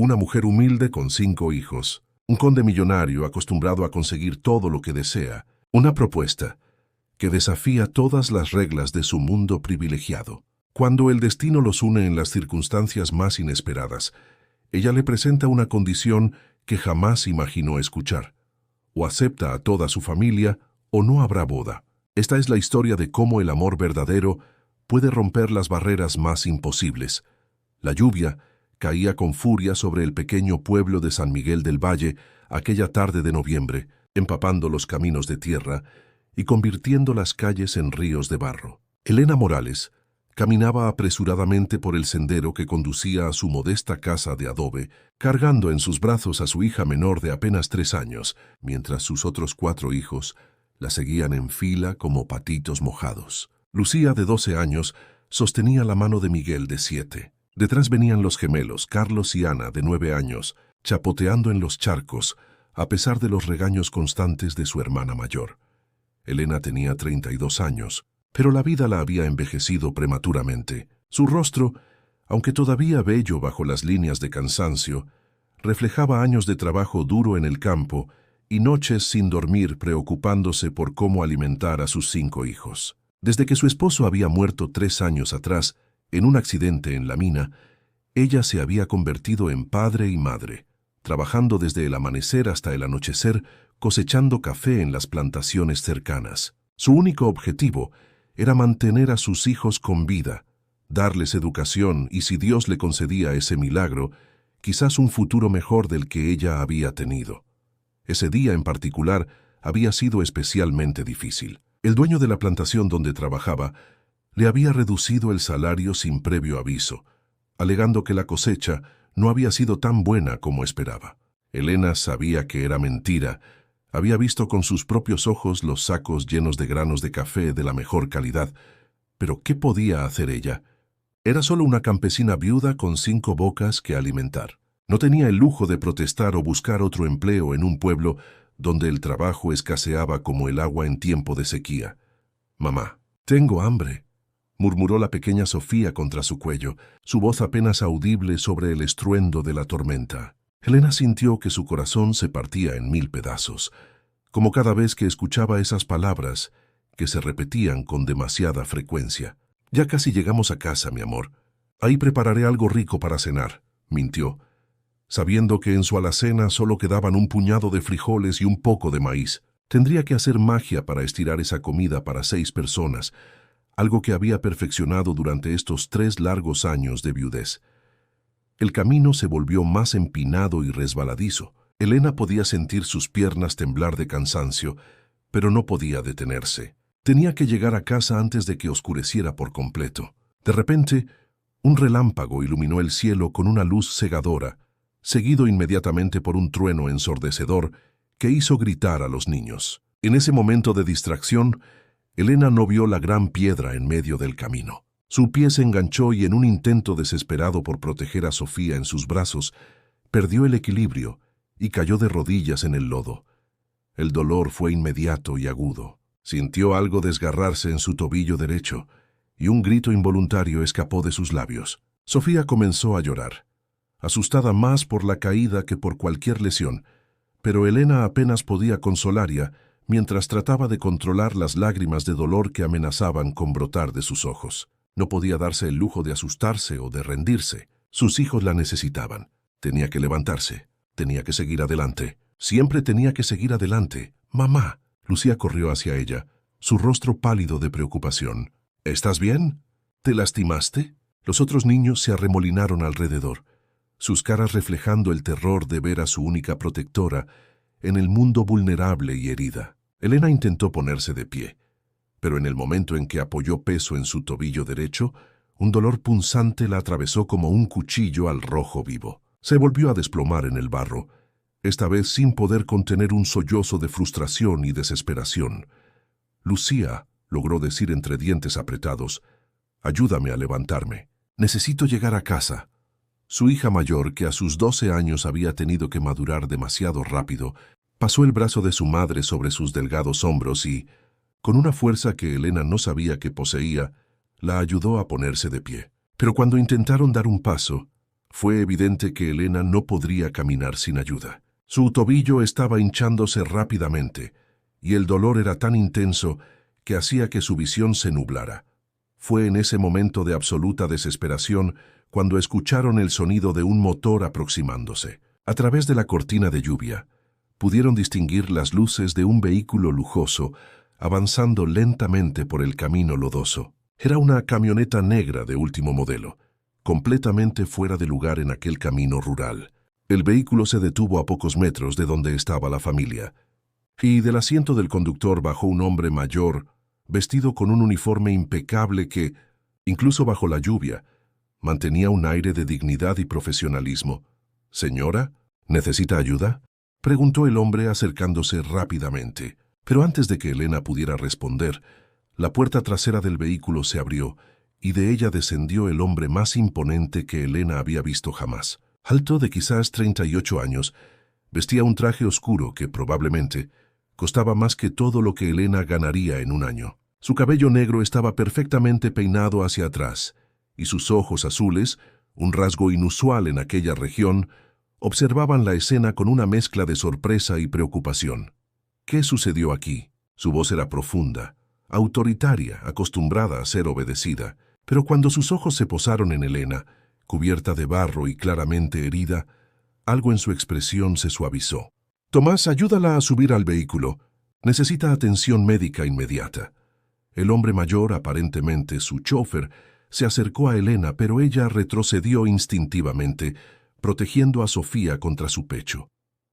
Una mujer humilde con 5 hijos, un conde millonario acostumbrado a conseguir todo lo que desea, una propuesta que desafía todas las reglas de su mundo privilegiado. Cuando el destino los une en las circunstancias más inesperadas, ella le presenta una condición que jamás imaginó escuchar. O acepta a toda su familia, o no habrá boda. Esta es la historia de cómo el amor verdadero puede romper las barreras más imposibles. La lluvia caía con furia sobre el pequeño pueblo de San Miguel del Valle aquella tarde de noviembre, empapando los caminos de tierra y convirtiendo las calles en ríos de barro. Elena Morales caminaba apresuradamente por el sendero que conducía a su modesta casa de adobe, cargando en sus brazos a su hija menor de apenas 3 años, mientras sus otros 4 hijos la seguían en fila como patitos mojados. Lucía, de 12 años, sostenía la mano de Miguel, de 7. Detrás venían los gemelos, Carlos y Ana, de 9 años, chapoteando en los charcos, a pesar de los regaños constantes de su hermana mayor. Elena tenía 32 años, pero la vida la había envejecido prematuramente. Su rostro, aunque todavía bello bajo las líneas de cansancio, reflejaba años de trabajo duro en el campo y noches sin dormir preocupándose por cómo alimentar a sus 5 hijos. Desde que su esposo había muerto 3 años atrás, en un accidente en la mina, ella se había convertido en padre y madre, trabajando desde el amanecer hasta el anochecer, cosechando café en las plantaciones cercanas. Su único objetivo era mantener a sus hijos con vida, darles educación y, si Dios le concedía ese milagro, quizás un futuro mejor del que ella había tenido. Ese día en particular había sido especialmente difícil. El dueño de la plantación donde trabajaba le había reducido el salario sin previo aviso, alegando que la cosecha no había sido tan buena como esperaba. Elena sabía que era mentira. Había visto con sus propios ojos los sacos llenos de granos de café de la mejor calidad. Pero ¿qué podía hacer ella? Era solo una campesina viuda con 5 bocas que alimentar. No tenía el lujo de protestar o buscar otro empleo en un pueblo donde el trabajo escaseaba como el agua en tiempo de sequía. «Mamá, tengo hambre», murmuró la pequeña Sofía contra su cuello, su voz apenas audible sobre el estruendo de la tormenta. Elena sintió que su corazón se partía en 1000 pedazos, como cada vez que escuchaba esas palabras que se repetían con demasiada frecuencia. «Ya casi llegamos a casa, mi amor. Ahí prepararé algo rico para cenar», mintió, sabiendo que en su alacena solo quedaban un puñado de frijoles y un poco de maíz. Tendría que hacer magia para estirar esa comida para 6 personas, algo que había perfeccionado durante estos 3 largos años de viudez. El camino se volvió más empinado y resbaladizo. Elena podía sentir sus piernas temblar de cansancio, pero no podía detenerse. Tenía que llegar a casa antes de que oscureciera por completo. De repente, un relámpago iluminó el cielo con una luz cegadora, seguido inmediatamente por un trueno ensordecedor que hizo gritar a los niños. En ese momento de distracción, Elena no vio la gran piedra en medio del camino. Su pie se enganchó y, en un intento desesperado por proteger a Sofía en sus brazos, perdió el equilibrio y cayó de rodillas en el lodo. El dolor fue inmediato y agudo. Sintió algo desgarrarse en su tobillo derecho y un grito involuntario escapó de sus labios. Sofía comenzó a llorar, asustada más por la caída que por cualquier lesión, pero Elena apenas podía consolarla mientras trataba de controlar las lágrimas de dolor que amenazaban con brotar de sus ojos. No podía darse el lujo de asustarse o de rendirse. Sus hijos la necesitaban. Tenía que levantarse. Tenía que seguir adelante. Siempre tenía que seguir adelante. «Mamá». Lucía corrió hacia ella, su rostro pálido de preocupación. «¿Estás bien? ¿Te lastimaste?» Los otros niños se arremolinaron alrededor, sus caras reflejando el terror de ver a su única protectora en el mundo vulnerable y herida. Elena intentó ponerse de pie, pero en el momento en que apoyó peso en su tobillo derecho, un dolor punzante la atravesó como un cuchillo al rojo vivo. Se volvió a desplomar en el barro, esta vez sin poder contener un sollozo de frustración y desesperación. «Lucía», logró decir entre dientes apretados, «ayúdame a levantarme. Necesito llegar a casa». Su hija mayor, que a sus 12 años había tenido que madurar demasiado rápido, pasó el brazo de su madre sobre sus delgados hombros y, con una fuerza que Elena no sabía que poseía, la ayudó a ponerse de pie. Pero cuando intentaron dar un paso, Fue evidente que Elena no podría caminar sin ayuda. Su tobillo estaba hinchándose rápidamente, y el dolor era tan intenso que hacía que su visión se nublara. Fue en ese momento de absoluta desesperación cuando escucharon el sonido de un motor aproximándose. A través de la cortina de lluvia, pudieron distinguir las luces de un vehículo lujoso avanzando lentamente por el camino lodoso. Era una camioneta negra de último modelo, completamente fuera de lugar en aquel camino rural. El vehículo se detuvo a pocos metros de donde estaba la familia, y del asiento del conductor bajó un hombre mayor, vestido con un uniforme impecable que, incluso bajo la lluvia, mantenía un aire de dignidad y profesionalismo. «Señora, ¿necesita ayuda?», preguntó el hombre acercándose rápidamente. Pero antes de que Elena pudiera responder, la puerta trasera del vehículo se abrió y de ella descendió el hombre más imponente que Elena había visto jamás. Alto de quizás 38 años, vestía un traje oscuro que probablemente costaba más que todo lo que Elena ganaría en un año. Su cabello negro estaba perfectamente peinado hacia atrás, y sus ojos azules, un rasgo inusual en aquella región, observaban la escena con una mezcla de sorpresa y preocupación. ¿Qué sucedió aquí? Su voz era profunda, autoritaria, acostumbrada a ser obedecida, pero cuando sus ojos se posaron en Elena, cubierta de barro y claramente herida, algo en su expresión se suavizó. «Tomás, ayúdala a subir al vehículo. Necesita atención médica inmediata». El hombre mayor, aparentemente su chofer, se acercó a Elena, pero ella retrocedió instintivamente, protegiendo a Sofía contra su pecho.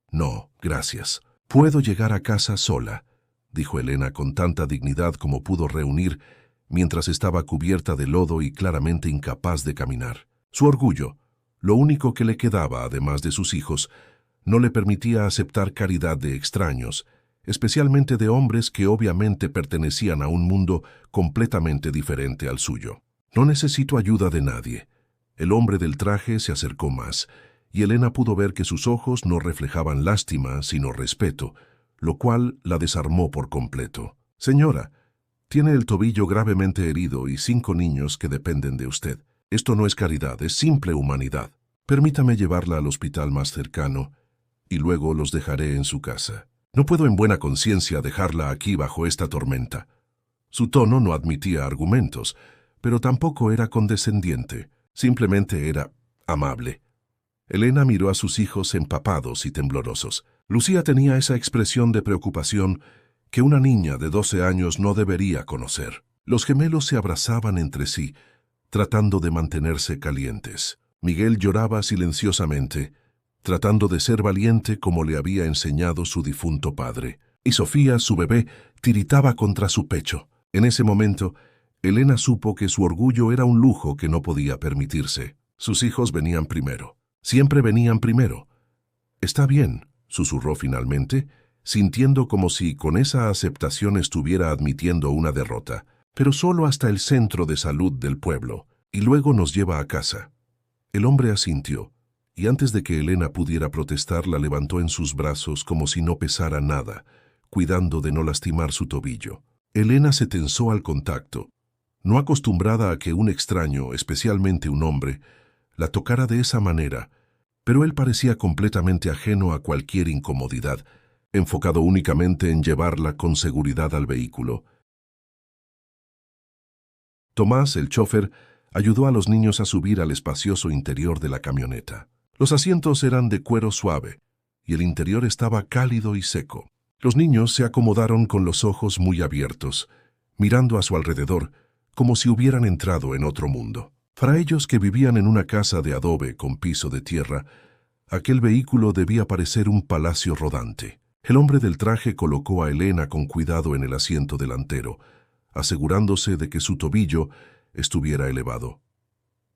«No, gracias. Puedo llegar a casa sola», dijo Elena con tanta dignidad como pudo reunir, mientras estaba cubierta de lodo y claramente incapaz de caminar. Su orgullo, lo único que le quedaba además de sus hijos, no le permitía aceptar caridad de extraños, especialmente de hombres que obviamente pertenecían a un mundo completamente diferente al suyo. «No necesito ayuda de nadie». El hombre del traje se acercó más, y Elena pudo ver que sus ojos no reflejaban lástima, sino respeto, lo cual la desarmó por completo. «Señora, tiene el tobillo gravemente herido y 5 niños que dependen de usted. Esto no es caridad, es simple humanidad. Permítame llevarla al hospital más cercano, y luego los dejaré en su casa. No puedo en buena conciencia dejarla aquí bajo esta tormenta». Su tono no admitía argumentos, pero tampoco era condescendiente, simplemente era amable. Elena miró a sus hijos empapados y temblorosos. Lucía tenía esa expresión de preocupación que una niña de 12 años no debería conocer. Los gemelos se abrazaban entre sí, tratando de mantenerse calientes. Miguel lloraba silenciosamente, tratando de ser valiente como le había enseñado su difunto padre. Y Sofía, su bebé, tiritaba contra su pecho. En ese momento, Elena supo que su orgullo era un lujo que no podía permitirse. Sus hijos venían primero. Siempre venían primero. «Está bien», susurró finalmente, sintiendo como si con esa aceptación estuviera admitiendo una derrota, «pero solo hasta el centro de salud del pueblo, y luego nos lleva a casa». El hombre asintió, y antes de que Elena pudiera protestar, la levantó en sus brazos como si no pesara nada, cuidando de no lastimar su tobillo. Elena se tensó al contacto, no acostumbrada a que un extraño, especialmente un hombre, la tocara de esa manera, pero él parecía completamente ajeno a cualquier incomodidad, enfocado únicamente en llevarla con seguridad al vehículo. Tomás, el chofer, ayudó a los niños a subir al espacioso interior de la camioneta. Los asientos eran de cuero suave, y el interior estaba cálido y seco. Los niños se acomodaron con los ojos muy abiertos, mirando a su alrededor, como si hubieran entrado en otro mundo. Para ellos, que vivían en una casa de adobe con piso de tierra, aquel vehículo debía parecer un palacio rodante. El hombre del traje colocó a Elena con cuidado en el asiento delantero, asegurándose de que su tobillo estuviera elevado.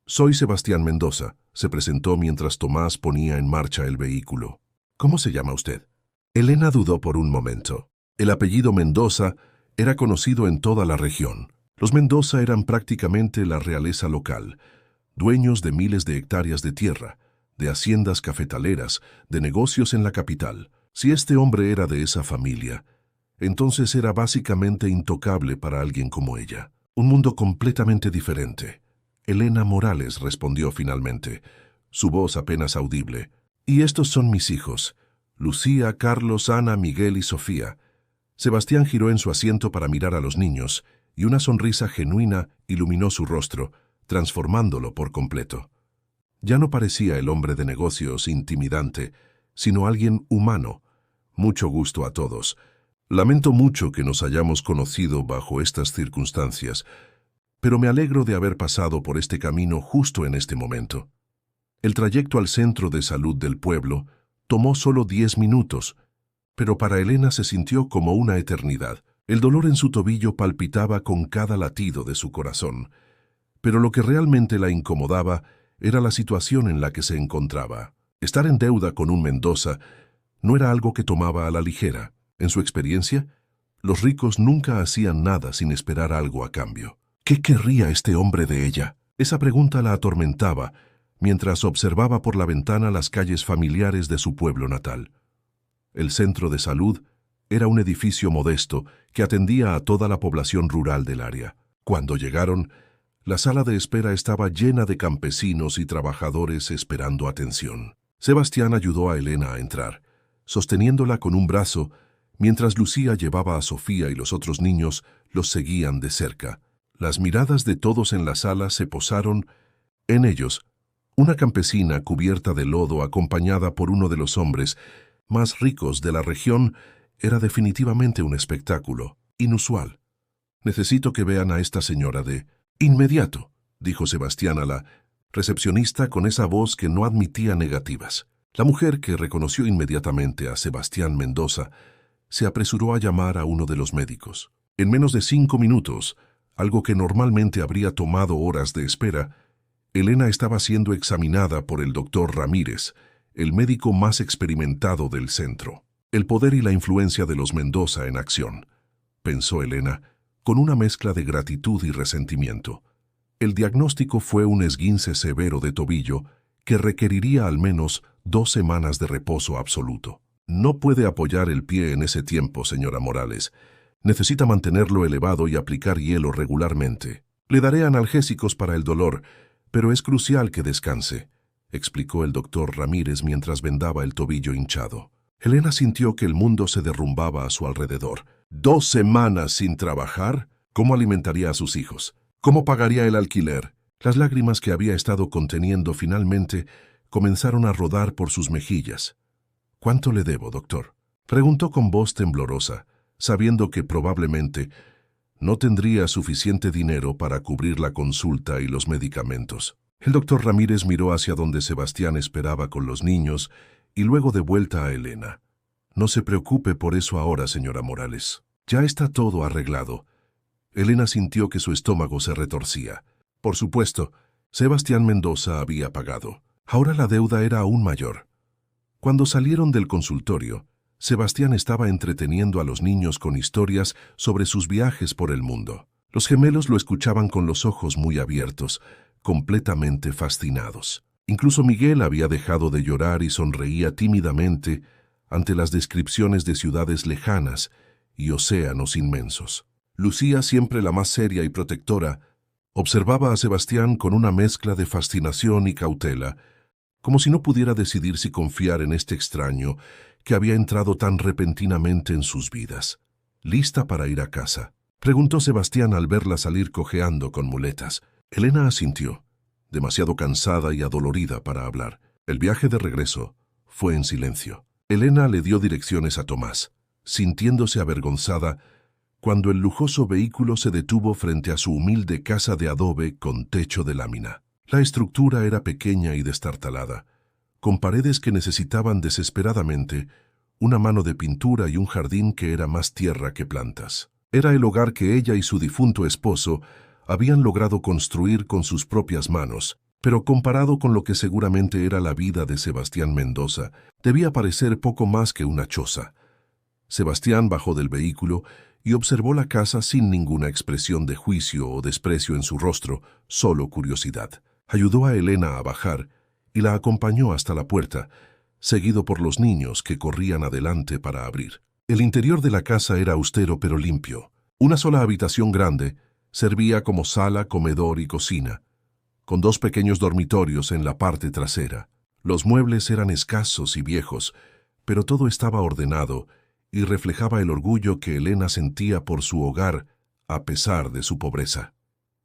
«Soy Sebastián Mendoza», se presentó mientras Tomás ponía en marcha el vehículo. «¿Cómo se llama usted?». Elena dudó por un momento. El apellido Mendoza era conocido en toda la región. Los Mendoza eran prácticamente la realeza local, dueños de miles de hectáreas de tierra, de haciendas cafetaleras, de negocios en la capital. Si este hombre era de esa familia, entonces era básicamente intocable para alguien como ella. Un mundo completamente diferente. «Elena Morales», respondió finalmente, su voz apenas audible. «Y estos son mis hijos, Lucía, Carlos, Ana, Miguel y Sofía». Sebastián giró en su asiento para mirar a los niños, y una sonrisa genuina iluminó su rostro, transformándolo por completo. Ya no parecía el hombre de negocios intimidante, sino alguien humano. «Mucho gusto a todos. Lamento mucho que nos hayamos conocido bajo estas circunstancias, pero me alegro de haber pasado por este camino justo en este momento». El trayecto al centro de salud del pueblo tomó solo 10 minutos, pero para Elena se sintió como una eternidad. El dolor en su tobillo palpitaba con cada latido de su corazón, pero lo que realmente la incomodaba era la situación en la que se encontraba. Estar en deuda con un Mendoza no era algo que tomaba a la ligera. En su experiencia, los ricos nunca hacían nada sin esperar algo a cambio. ¿Qué querría este hombre de ella? Esa pregunta la atormentaba mientras observaba por la ventana las calles familiares de su pueblo natal. El centro de salud era un edificio modesto que atendía a toda la población rural del área. Cuando llegaron, la sala de espera estaba llena de campesinos y trabajadores esperando atención. Sebastián ayudó a Elena a entrar, sosteniéndola con un brazo, mientras Lucía llevaba a Sofía y los otros niños los seguían de cerca. Las miradas de todos en la sala se posaron en ellos. Una campesina cubierta de lodo acompañada por uno de los hombres más ricos de la región era definitivamente un espectáculo inusual. «Necesito que vean a esta señora de inmediato», dijo Sebastián a la recepcionista con esa voz que no admitía negativas. La mujer, que reconoció inmediatamente a Sebastián Mendoza, se apresuró a llamar a uno de los médicos. En menos de 5 minutos, algo que normalmente habría tomado horas de espera, Elena estaba siendo examinada por el doctor Ramírez, el médico más experimentado del centro. «El poder y la influencia de los Mendoza en acción», pensó Elena, con una mezcla de gratitud y resentimiento. El diagnóstico fue un esguince severo de tobillo que requeriría al menos 2 semanas de reposo absoluto. «No puede apoyar el pie en ese tiempo, señora Morales. Necesita mantenerlo elevado y aplicar hielo regularmente. Le daré analgésicos para el dolor, pero es crucial que descanse», explicó el doctor Ramírez mientras vendaba el tobillo hinchado. Elena sintió que el mundo se derrumbaba a su alrededor. 2 semanas sin trabajar. ¿Cómo alimentaría a sus hijos? ¿Cómo pagaría el alquiler? Las lágrimas que había estado conteniendo finalmente comenzaron a rodar por sus mejillas. «¿Cuánto le debo, doctor?», preguntó con voz temblorosa, sabiendo que probablemente no tendría suficiente dinero para cubrir la consulta y los medicamentos. El doctor Ramírez miró hacia donde Sebastián esperaba con los niños y luego de vuelta a Elena. «No se preocupe por eso ahora, señora Morales. Ya está todo arreglado». Elena sintió que su estómago se retorcía. Por supuesto, Sebastián Mendoza había pagado. Ahora la deuda era aún mayor. Cuando salieron del consultorio, Sebastián estaba entreteniendo a los niños con historias sobre sus viajes por el mundo. Los gemelos lo escuchaban con los ojos muy abiertos, completamente fascinados. Incluso Miguel había dejado de llorar y sonreía tímidamente ante las descripciones de ciudades lejanas y océanos inmensos. Lucía, siempre la más seria y protectora, observaba a Sebastián con una mezcla de fascinación y cautela, como si no pudiera decidir si confiar en este extraño que había entrado tan repentinamente en sus vidas. «¿Lista para ir a casa?», preguntó Sebastián al verla salir cojeando con muletas. Elena asintió, demasiado cansada y adolorida para hablar. El viaje de regreso fue en silencio. Elena le dio direcciones a Tomás, sintiéndose avergonzada cuando el lujoso vehículo se detuvo frente a su humilde casa de adobe con techo de lámina. La estructura era pequeña y destartalada, con paredes que necesitaban desesperadamente una mano de pintura y un jardín que era más tierra que plantas. Era el hogar que ella y su difunto esposo habían logrado construir con sus propias manos, pero comparado con lo que seguramente era la vida de Sebastián Mendoza, debía parecer poco más que una choza. Sebastián bajó del vehículo y observó la casa sin ninguna expresión de juicio o desprecio en su rostro, solo curiosidad. Ayudó a Elena a bajar y la acompañó hasta la puerta, seguido por los niños que corrían adelante para abrir. El interior de la casa era austero pero limpio. Una sola habitación grande servía como sala, comedor y cocina, con 2 pequeños dormitorios en la parte trasera. Los muebles eran escasos y viejos, pero todo estaba ordenado y reflejaba el orgullo que Elena sentía por su hogar a pesar de su pobreza.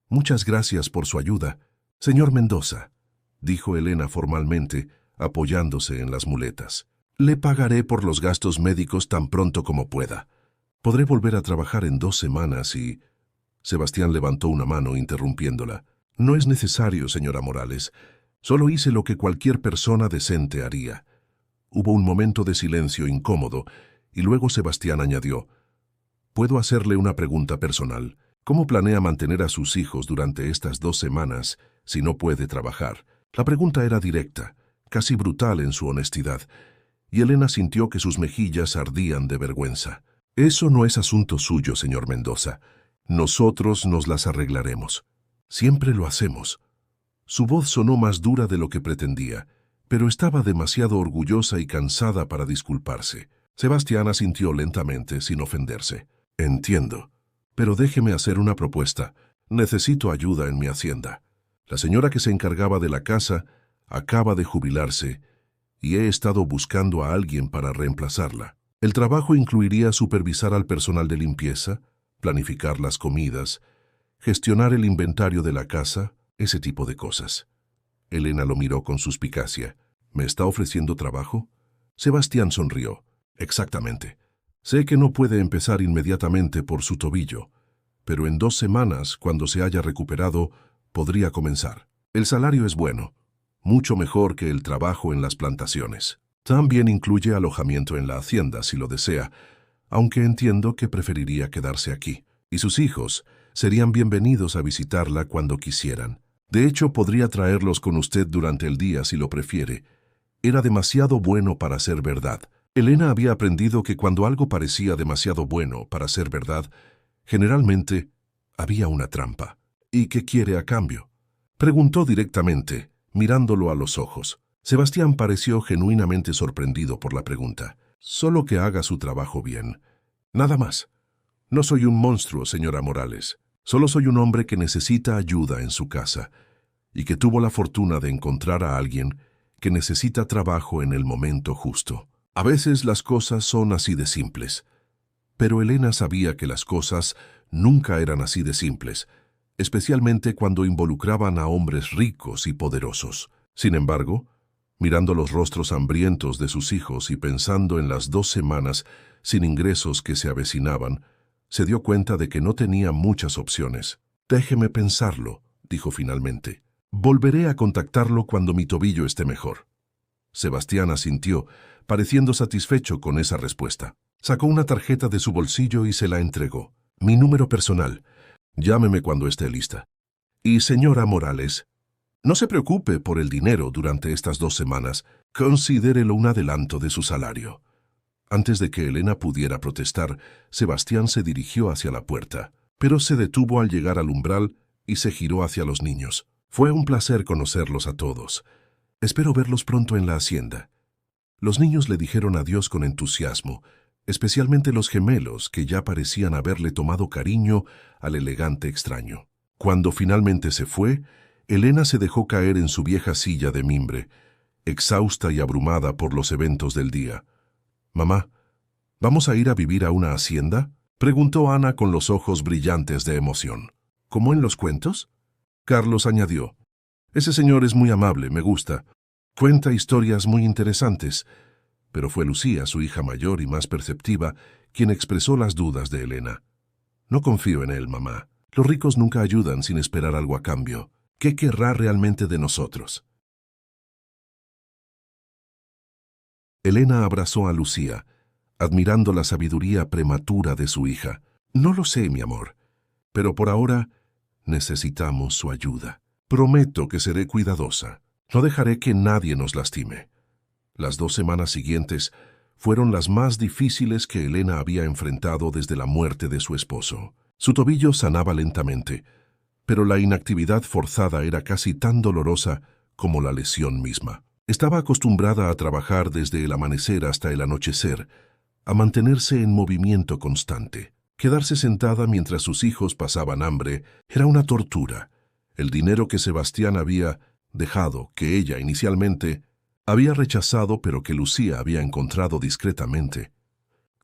«Muchas gracias por su ayuda, señor Mendoza», dijo Elena formalmente, apoyándose en las muletas. «Le pagaré por los gastos médicos tan pronto como pueda. Podré volver a trabajar en 2 semanas y...» Sebastián levantó una mano interrumpiéndola. «No es necesario, señora Morales. Solo hice lo que cualquier persona decente haría». Hubo un momento de silencio incómodo y luego Sebastián añadió: «¿Puedo hacerle una pregunta personal? ¿Cómo planea mantener a sus hijos durante estas 2 semanas si no puede trabajar?» La pregunta era directa, casi brutal en su honestidad, y Elena sintió que sus mejillas ardían de vergüenza. «Eso no es asunto suyo, señor Mendoza. Nosotros nos las arreglaremos. Siempre lo hacemos». Su voz sonó más dura de lo que pretendía, pero estaba demasiado orgullosa y cansada para disculparse. Sebastián asintió lentamente, sin ofenderse. «Entiendo, pero déjeme hacer una propuesta. Necesito ayuda en mi hacienda. La señora que se encargaba de la casa acaba de jubilarse y he estado buscando a alguien para reemplazarla. El trabajo incluiría supervisar al personal de limpieza, planificar las comidas, gestionar el inventario de la casa, ese tipo de cosas». Elena lo miró con suspicacia. «¿Me está ofreciendo trabajo?» Sebastián sonrió. «Exactamente. Sé que no puede empezar inmediatamente por su tobillo, pero en 2 semanas, cuando se haya recuperado, podría comenzar. El salario es bueno, mucho mejor que el trabajo en las plantaciones. También incluye alojamiento en la hacienda, si lo desea, aunque entiendo que preferiría quedarse aquí. Y sus hijos serían bienvenidos a visitarla cuando quisieran. De hecho, podría traerlos con usted durante el día si lo prefiere». Era demasiado bueno para ser verdad. Elena había aprendido que cuando algo parecía demasiado bueno para ser verdad, generalmente había una trampa. «¿Y qué quiere a cambio?», preguntó directamente, mirándolo a los ojos. Sebastián pareció genuinamente sorprendido por la pregunta. «Solo que haga su trabajo bien. Nada más. No soy un monstruo, señora Morales. Solo soy un hombre que necesita ayuda en su casa y que tuvo la fortuna de encontrar a alguien que necesita trabajo en el momento justo. A veces las cosas son así de simples». Pero Elena sabía que las cosas nunca eran así de simples, especialmente cuando involucraban a hombres ricos y poderosos. Sin embargo, mirando los rostros hambrientos de sus hijos y pensando en las 2 semanas sin ingresos que se avecinaban, se dio cuenta de que no tenía muchas opciones. «Déjeme pensarlo», dijo finalmente. «Volveré a contactarlo cuando mi tobillo esté mejor». Sebastián asintió, pareciendo satisfecho con esa respuesta. Sacó una tarjeta de su bolsillo y se la entregó. «Mi número personal. Llámeme cuando esté lista. Y señora Morales, no se preocupe por el dinero durante estas 2 semanas. Considérelo un adelanto de su salario». Antes de que Elena pudiera protestar, Sebastián se dirigió hacia la puerta, pero se detuvo al llegar al umbral y se giró hacia los niños. «Fue un placer conocerlos a todos. Espero verlos pronto en la hacienda». Los niños le dijeron adiós con entusiasmo, especialmente los gemelos, que ya parecían haberle tomado cariño al elegante extraño. Cuando finalmente se fue, Elena se dejó caer en su vieja silla de mimbre, exhausta y abrumada por los eventos del día. «Mamá, ¿vamos a ir a vivir a una hacienda?», preguntó Ana con los ojos brillantes de emoción. «¿Como en los cuentos?», Carlos añadió. «Ese señor es muy amable, me gusta. Cuenta historias muy interesantes». Pero fue Lucía, su hija mayor y más perceptiva, quien expresó las dudas de Elena. «No confío en él, mamá. Los ricos nunca ayudan sin esperar algo a cambio. ¿Qué querrá realmente de nosotros?». Elena abrazó a Lucía, admirando la sabiduría prematura de su hija. «No lo sé, mi amor, pero por ahora necesitamos su ayuda. Prometo que seré cuidadosa. No dejaré que nadie nos lastime». Las 2 semanas siguientes fueron las más difíciles que Elena había enfrentado desde la muerte de su esposo. Su tobillo sanaba lentamente, pero la inactividad forzada era casi tan dolorosa como la lesión misma. Estaba acostumbrada a trabajar desde el amanecer hasta el anochecer, a mantenerse en movimiento constante. Quedarse sentada mientras sus hijos pasaban hambre era una tortura, El dinero que Sebastián había dejado, que ella inicialmente había rechazado pero que Lucía había encontrado discretamente,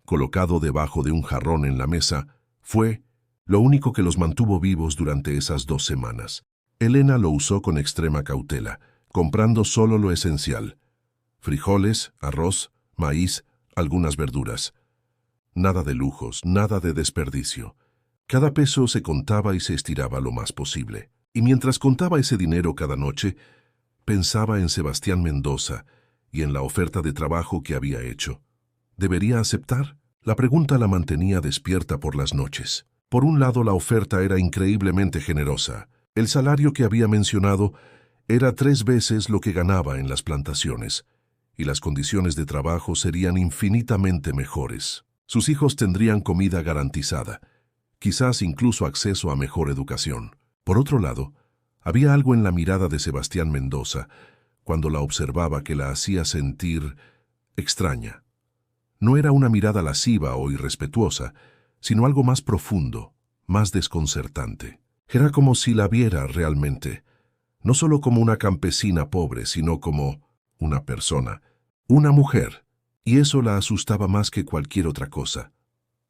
colocado debajo de un jarrón en la mesa, fue lo único que los mantuvo vivos durante esas 2 semanas. Elena lo usó con extrema cautela, comprando solo lo esencial: frijoles, arroz, maíz, algunas verduras. Nada de lujos, nada de desperdicio. Cada peso se contaba y se estiraba lo más posible. Y mientras contaba ese dinero cada noche, pensaba en Sebastián Mendoza y en la oferta de trabajo que había hecho. ¿Debería aceptar? La pregunta la mantenía despierta por las noches. Por un lado, la oferta era increíblemente generosa. El salario que había mencionado era 3 veces lo que ganaba en las plantaciones, y las condiciones de trabajo serían infinitamente mejores. Sus hijos tendrían comida garantizada, quizás incluso acceso a mejor educación. Por otro lado, había algo en la mirada de Sebastián Mendoza cuando la observaba que la hacía sentir extraña. No era una mirada lasciva o irrespetuosa, sino algo más profundo, más desconcertante. Era como si la viera realmente, no solo como una campesina pobre, sino como una persona, una mujer, y eso la asustaba más que cualquier otra cosa.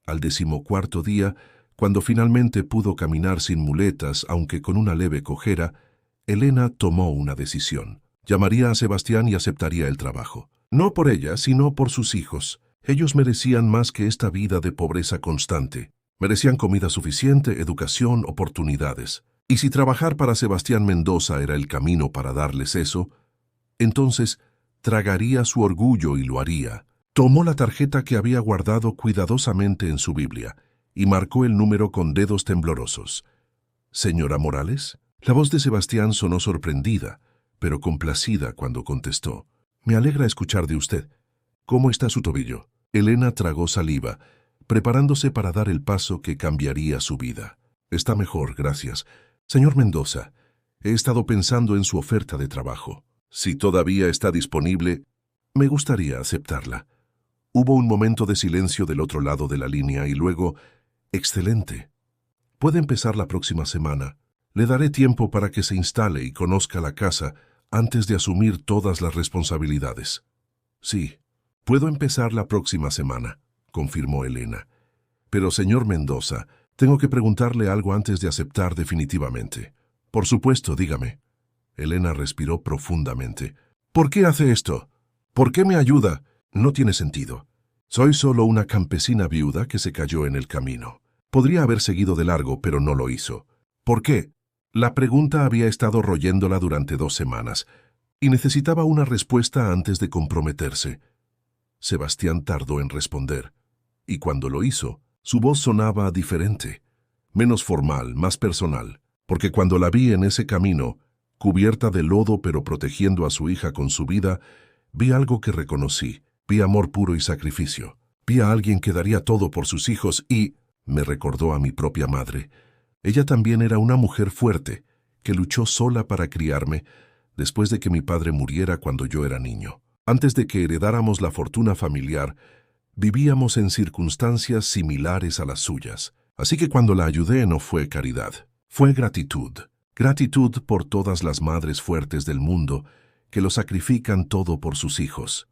Al 14º día, cuando finalmente pudo caminar sin muletas, aunque con una leve cojera, Elena tomó una decisión. Llamaría a Sebastián y aceptaría el trabajo. No por ella, sino por sus hijos. Ellos merecían más que esta vida de pobreza constante. Merecían comida suficiente, educación, oportunidades. Y si trabajar para Sebastián Mendoza era el camino para darles eso, entonces tragaría su orgullo y lo haría. Tomó la tarjeta que había guardado cuidadosamente en su Biblia y marcó el número con dedos temblorosos. «¿Señora Morales?» La voz de Sebastián sonó sorprendida, pero complacida cuando contestó. «Me alegra escuchar de usted. ¿Cómo está su tobillo?» Elena tragó saliva, preparándose para dar el paso que cambiaría su vida. «Está mejor, gracias. Señor Mendoza, he estado pensando en su oferta de trabajo. Si todavía está disponible, me gustaría aceptarla». Hubo un momento de silencio del otro lado de la línea y luego: «Excelente. Puede empezar la próxima semana. Le daré tiempo para que se instale y conozca la casa antes de asumir todas las responsabilidades». «Sí, puedo empezar la próxima semana», confirmó Elena. «Pero, señor Mendoza, tengo que preguntarle algo antes de aceptar definitivamente». «Por supuesto, dígame». Elena respiró profundamente. «¿Por qué hace esto? ¿Por qué me ayuda? No tiene sentido. Soy solo una campesina viuda que se cayó en el camino. Podría haber seguido de largo, pero no lo hizo. ¿Por qué?» La pregunta había estado royéndola durante 2 semanas, y necesitaba una respuesta antes de comprometerse. Sebastián tardó en responder, y cuando lo hizo, su voz sonaba diferente, menos formal, más personal, porque cuando la vi en ese camino, cubierta de lodo pero protegiendo a su hija con su vida, vi algo que reconocí. Vi amor puro y sacrificio. Vi a alguien que daría todo por sus hijos y me recordó a mi propia madre. Ella también era una mujer fuerte, que luchó sola para criarme después de que mi padre muriera cuando yo era niño. Antes de que heredáramos la fortuna familiar, vivíamos en circunstancias similares a las suyas. Así que cuando la ayudé no fue caridad, fue gratitud. Gratitud por todas las madres fuertes del mundo que lo sacrifican todo por sus hijos.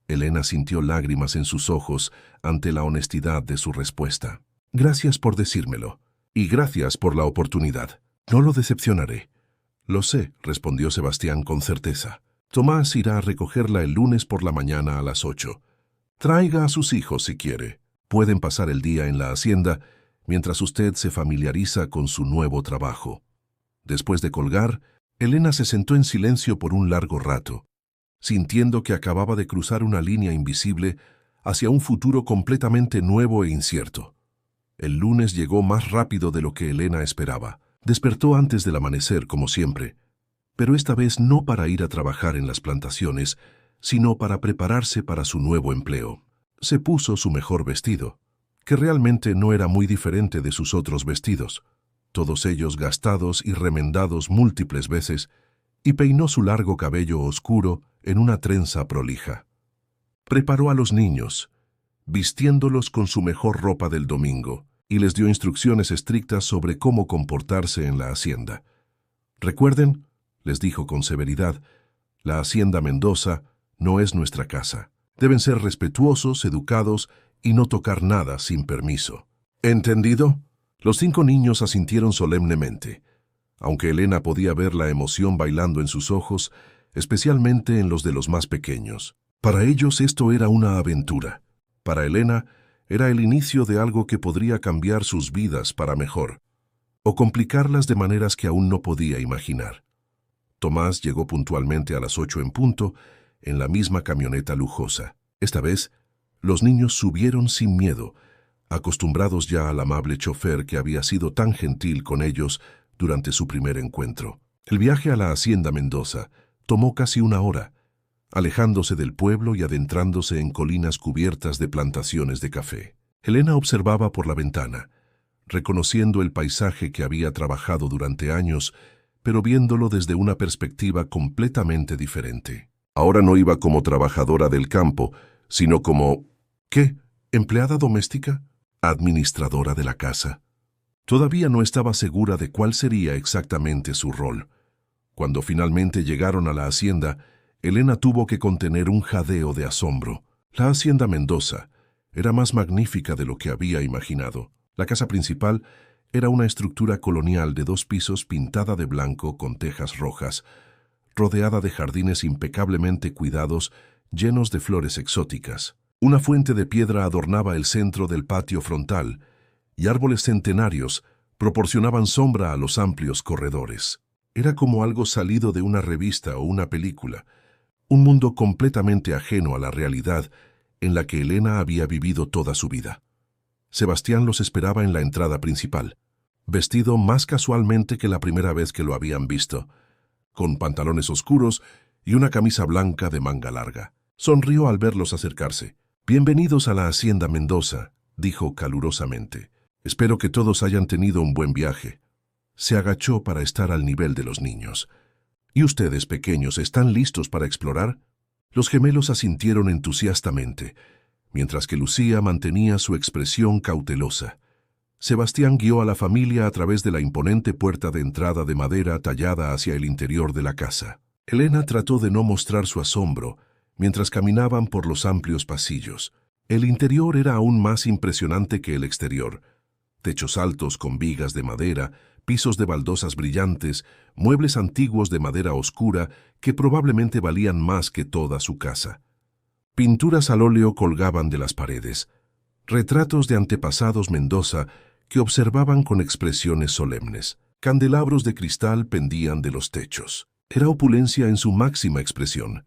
Elena sintió lágrimas en sus ojos ante la honestidad de su respuesta. «Gracias por decírmelo, y gracias por la oportunidad. No lo decepcionaré». «Lo sé», respondió Sebastián con certeza. «Tomás irá a recogerla el lunes por la mañana a las 8. Traiga a sus hijos si quiere. Pueden pasar el día en la hacienda mientras usted se familiariza con su nuevo trabajo». Después de colgar, Elena se sentó en silencio por un largo rato, sintiendo que acababa de cruzar una línea invisible hacia un futuro completamente nuevo e incierto. El lunes llegó más rápido de lo que Elena esperaba. Despertó antes del amanecer, como siempre, pero esta vez no para ir a trabajar en las plantaciones, sino para prepararse para su nuevo empleo. Se puso su mejor vestido, que realmente no era muy diferente de sus otros vestidos, todos ellos gastados y remendados múltiples veces, y peinó su largo cabello oscuro en una trenza prolija. Preparó a los niños, vistiéndolos con su mejor ropa del domingo, y les dio instrucciones estrictas sobre cómo comportarse en la hacienda. Recuerden, les dijo con severidad, la Hacienda Mendoza no es nuestra casa. Deben ser respetuosos, educados y no tocar nada sin permiso. ¿Entendido? Los 5 niños asintieron solemnemente, aunque Elena podía ver la emoción bailando en sus ojos, especialmente en los de los más pequeños. Para ellos esto era una aventura. Para Elena era el inicio de algo que podría cambiar sus vidas para mejor, o complicarlas de maneras que aún no podía imaginar. Tomás llegó puntualmente a las 8 en punto, en la misma camioneta lujosa. Esta vez, los niños subieron sin miedo, acostumbrados ya al amable chofer que había sido tan gentil con ellos durante su primer encuentro. El viaje a la Hacienda Mendoza tomó casi 1 hora, alejándose del pueblo y adentrándose en colinas cubiertas de plantaciones de café. Elena observaba por la ventana, reconociendo el paisaje que había trabajado durante años, pero viéndolo desde una perspectiva completamente diferente. Ahora no iba como trabajadora del campo, sino como... ¿qué? ¿Empleada doméstica? ¿Administradora de la casa? Todavía no estaba segura de cuál sería exactamente su rol. Cuando finalmente llegaron a la hacienda, Elena tuvo que contener un jadeo de asombro. La Hacienda Mendoza era más magnífica de lo que había imaginado. La casa principal era una estructura colonial de 2 pisos pintada de blanco con tejas rojas, rodeada de jardines impecablemente cuidados, llenos de flores exóticas. Una fuente de piedra adornaba el centro del patio frontal, y árboles centenarios proporcionaban sombra a los amplios corredores. Era como algo salido de una revista o una película, un mundo completamente ajeno a la realidad en la que Elena había vivido toda su vida. Sebastián los esperaba en la entrada principal, vestido más casualmente que la primera vez que lo habían visto, con pantalones oscuros y una camisa blanca de manga larga. Sonrió al verlos acercarse. «Bienvenidos a la Hacienda Mendoza», dijo calurosamente. «Espero que todos hayan tenido un buen viaje». Se agachó para estar al nivel de los niños. «¿Y ustedes, pequeños, están listos para explorar?» Los gemelos asintieron entusiastamente, mientras que Lucía mantenía su expresión cautelosa. Sebastián guió a la familia a través de la imponente puerta de entrada de madera tallada hacia el interior de la casa. Elena trató de no mostrar su asombro mientras caminaban por los amplios pasillos. El interior era aún más impresionante que el exterior. Techos altos con vigas de madera, pisos de baldosas brillantes, muebles antiguos de madera oscura que probablemente valían más que toda su casa. Pinturas al óleo colgaban de las paredes, retratos de antepasados Mendoza que observaban con expresiones solemnes. Candelabros de cristal pendían de los techos. Era opulencia en su máxima expresión.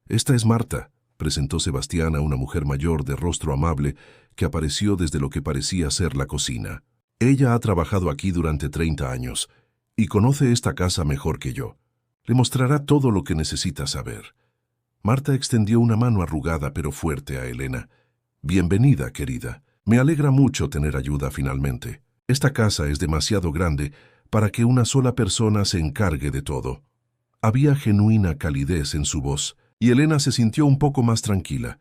«Esta es Marta», presentó Sebastián a una mujer mayor de rostro amable que apareció desde lo que parecía ser la cocina. «Ella ha trabajado aquí durante 30 años y conoce esta casa mejor que yo. Le mostrará todo lo que necesita saber». Marta extendió una mano arrugada pero fuerte a Elena. «Bienvenida, querida. Me alegra mucho tener ayuda finalmente. Esta casa es demasiado grande para que una sola persona se encargue de todo». Había genuina calidez en su voz, y Elena se sintió un poco más tranquila.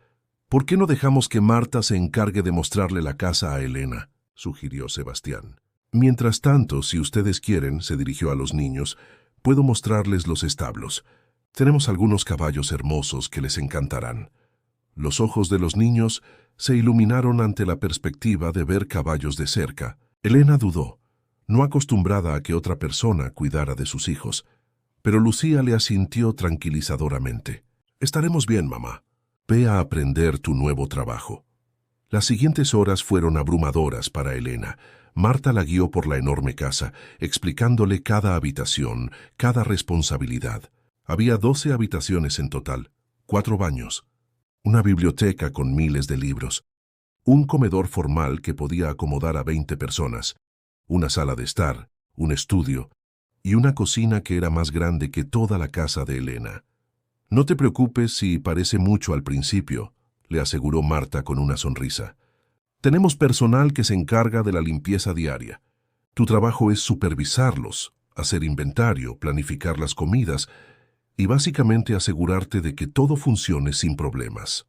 «¿Por qué no dejamos que Marta se encargue de mostrarle la casa a Elena?», sugirió Sebastián. «Mientras tanto, si ustedes quieren», se dirigió a los niños, «puedo mostrarles los establos. Tenemos algunos caballos hermosos que les encantarán». Los ojos de los niños se iluminaron ante la perspectiva de ver caballos de cerca. Elena dudó, no acostumbrada a que otra persona cuidara de sus hijos, pero Lucía le asintió tranquilizadoramente. «Estaremos bien, mamá. Ve a aprender tu nuevo trabajo». Las siguientes horas fueron abrumadoras para Elena. Marta la guió por la enorme casa, explicándole cada habitación, cada responsabilidad. Había 12 habitaciones en total, 4 baños, una biblioteca con miles de libros, un comedor formal que podía acomodar a 20 personas, una sala de estar, un estudio y una cocina que era más grande que toda la casa de Elena. «No te preocupes si parece mucho al principio», le aseguró Marta con una sonrisa. «Tenemos personal que se encarga de la limpieza diaria. Tu trabajo es supervisarlos, hacer inventario, planificar las comidas y básicamente asegurarte de que todo funcione sin problemas».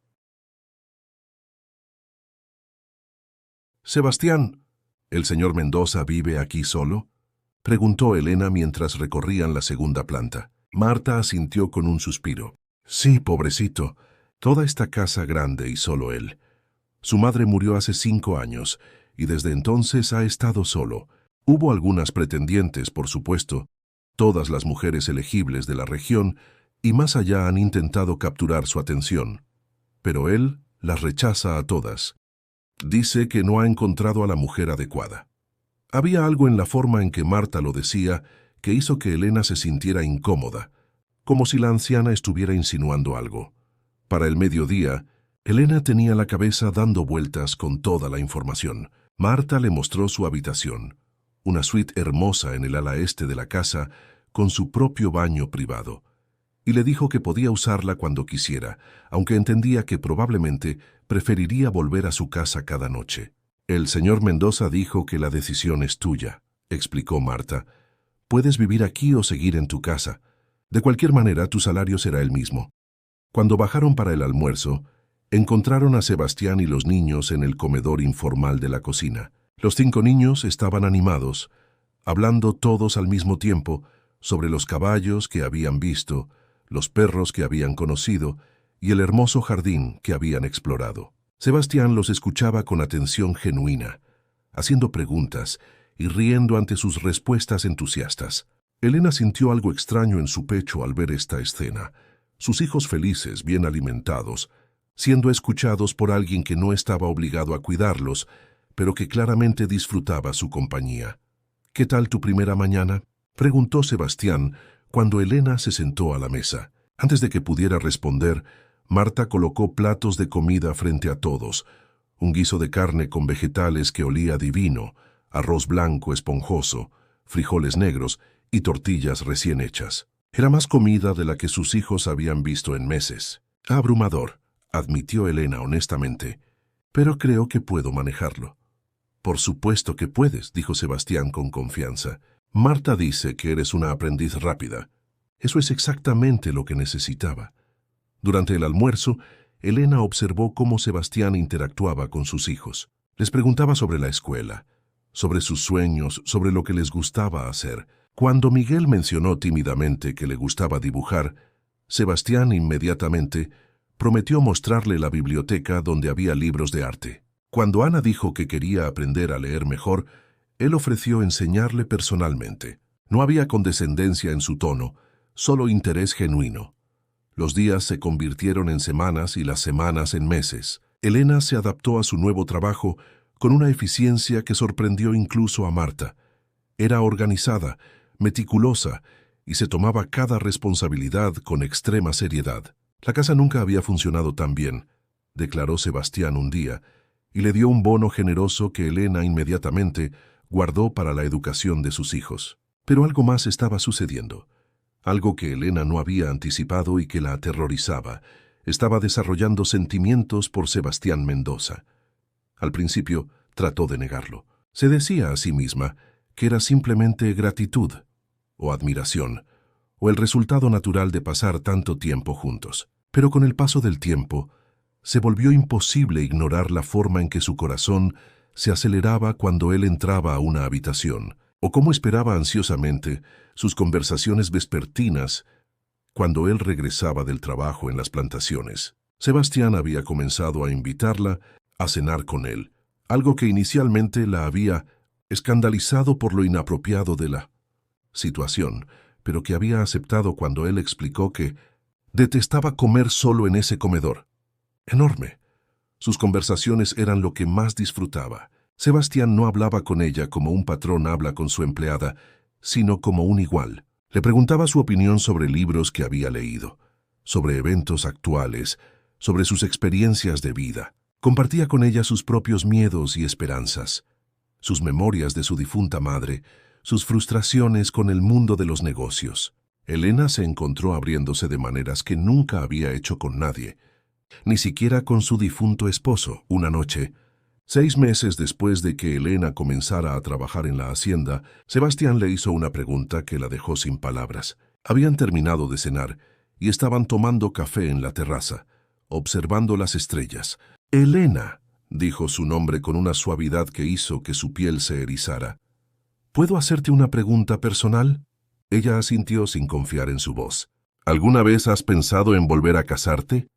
«Sebastián, ¿el señor Mendoza vive aquí solo?», preguntó Elena mientras recorrían la segunda planta. Marta asintió con un suspiro. Sí, pobrecito. Toda esta casa grande y solo él. Su madre murió hace 5 años y desde entonces ha estado solo. Hubo algunas pretendientes, por supuesto, todas las mujeres elegibles de la región, y más allá han intentado capturar su atención. Pero él las rechaza a todas. Dice que no ha encontrado a la mujer adecuada. Había algo en la forma en que Marta lo decía que hizo que Elena se sintiera incómoda, como si la anciana estuviera insinuando algo. Para el mediodía, Elena tenía la cabeza dando vueltas con toda la información. Marta le mostró su habitación, una suite hermosa en el ala este de la casa, con su propio baño privado, y le dijo que podía usarla cuando quisiera, aunque entendía que probablemente preferiría volver a su casa cada noche. El señor Mendoza dijo que la decisión es tuya, explicó Marta. Puedes vivir aquí o seguir en tu casa. De cualquier manera, tu salario será el mismo. Cuando bajaron para el almuerzo, encontraron a Sebastián y los niños en el comedor informal de la cocina. Los 5 niños estaban animados, hablando todos al mismo tiempo sobre los caballos que habían visto, los perros que habían conocido y el hermoso jardín que habían explorado. Sebastián los escuchaba con atención genuina, haciendo preguntas y riendo ante sus respuestas entusiastas. Elena sintió algo extraño en su pecho al ver esta escena. Sus hijos felices, bien alimentados, siendo escuchados por alguien que no estaba obligado a cuidarlos, pero que claramente disfrutaba su compañía. «¿Qué tal tu primera mañana?», preguntó Sebastián cuando Elena se sentó a la mesa. Antes de que pudiera responder, Marta colocó platos de comida frente a todos, un guiso de carne con vegetales que olía divino, arroz blanco esponjoso, frijoles negros y tortillas recién hechas. Era más comida de la que sus hijos habían visto en meses. «Abrumador», admitió Elena honestamente, «pero creo que puedo manejarlo». «Por supuesto que puedes», dijo Sebastián con confianza. «Marta dice que eres una aprendiz rápida». Eso es exactamente lo que necesitaba. Durante el almuerzo, Elena observó cómo Sebastián interactuaba con sus hijos. Les preguntaba sobre la escuela, sobre sus sueños, sobre lo que les gustaba hacer. Cuando Miguel mencionó tímidamente que le gustaba dibujar, Sebastián inmediatamente prometió mostrarle la biblioteca donde había libros de arte. Cuando Ana dijo que quería aprender a leer mejor, él ofreció enseñarle personalmente. No había condescendencia en su tono, solo interés genuino. Los días se convirtieron en semanas y las semanas en meses. Elena se adaptó a su nuevo trabajo con una eficiencia que sorprendió incluso a Marta. Era organizada, meticulosa y se tomaba cada responsabilidad con extrema seriedad. La casa nunca había funcionado tan bien, declaró Sebastián un día, y le dio un bono generoso que Elena inmediatamente guardó para la educación de sus hijos. Pero algo más estaba sucediendo. Algo que Elena no había anticipado y que la aterrorizaba. Estaba desarrollando sentimientos por Sebastián Mendoza. Al principio trató de negarlo. Se decía a sí misma que era simplemente gratitud, o admiración, o el resultado natural de pasar tanto tiempo juntos. Pero con el paso del tiempo, se volvió imposible ignorar la forma en que su corazón se aceleraba cuando él entraba a una habitación, o cómo esperaba ansiosamente sus conversaciones vespertinas cuando él regresaba del trabajo en las plantaciones. Sebastián había comenzado a invitarla a cenar con él, algo que inicialmente la había escandalizado por lo inapropiado de la situación, pero que había aceptado cuando él explicó que detestaba comer solo en ese comedor. Enorme. Sus conversaciones eran lo que más disfrutaba. Sebastián no hablaba con ella como un patrón habla con su empleada, sino como un igual. Le preguntaba su opinión sobre libros que había leído, sobre eventos actuales, sobre sus experiencias de vida. Compartía con ella sus propios miedos y esperanzas, sus memorias de su difunta madre, sus frustraciones con el mundo de los negocios. Elena se encontró abriéndose de maneras que nunca había hecho con nadie, ni siquiera con su difunto esposo. Una noche, 6 meses después de que Elena comenzara a trabajar en la hacienda, Sebastián le hizo una pregunta que la dejó sin palabras. Habían terminado de cenar y estaban tomando café en la terraza, observando las estrellas. «Elena», dijo su nombre con una suavidad que hizo que su piel se erizara. ¿Puedo hacerte una pregunta personal? Ella asintió sin confiar en su voz. ¿Alguna vez has pensado en volver a casarte?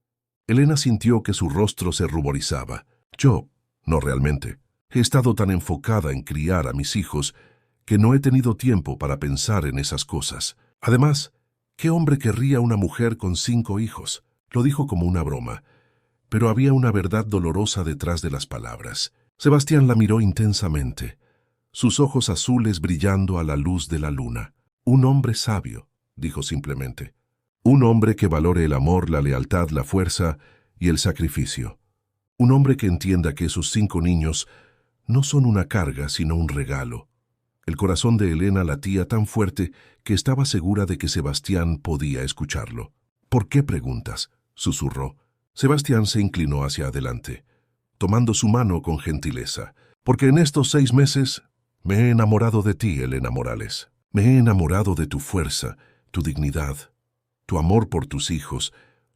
Elena sintió que su rostro se ruborizaba. Yo, no realmente. He estado tan enfocada en criar a mis hijos que no he tenido tiempo para pensar en esas cosas. Además, ¿qué hombre querría una mujer con 5 hijos? Lo dijo como una broma, pero había una verdad dolorosa detrás de las palabras. Sebastián la miró intensamente, sus ojos azules brillando a la luz de la luna. Un hombre sabio, dijo simplemente. Un hombre que valore el amor, la lealtad, la fuerza y el sacrificio. Un hombre que entienda que esos 5 niños no son una carga, sino un regalo. El corazón de Elena latía tan fuerte que estaba segura de que Sebastián podía escucharlo. ¿Por qué preguntas?, susurró. Sebastián se inclinó hacia adelante, tomando su mano con gentileza. Porque en estos 6 meses me he enamorado de ti, Elena Morales. Me he enamorado de tu fuerza, tu dignidad, tu amor por tus hijos,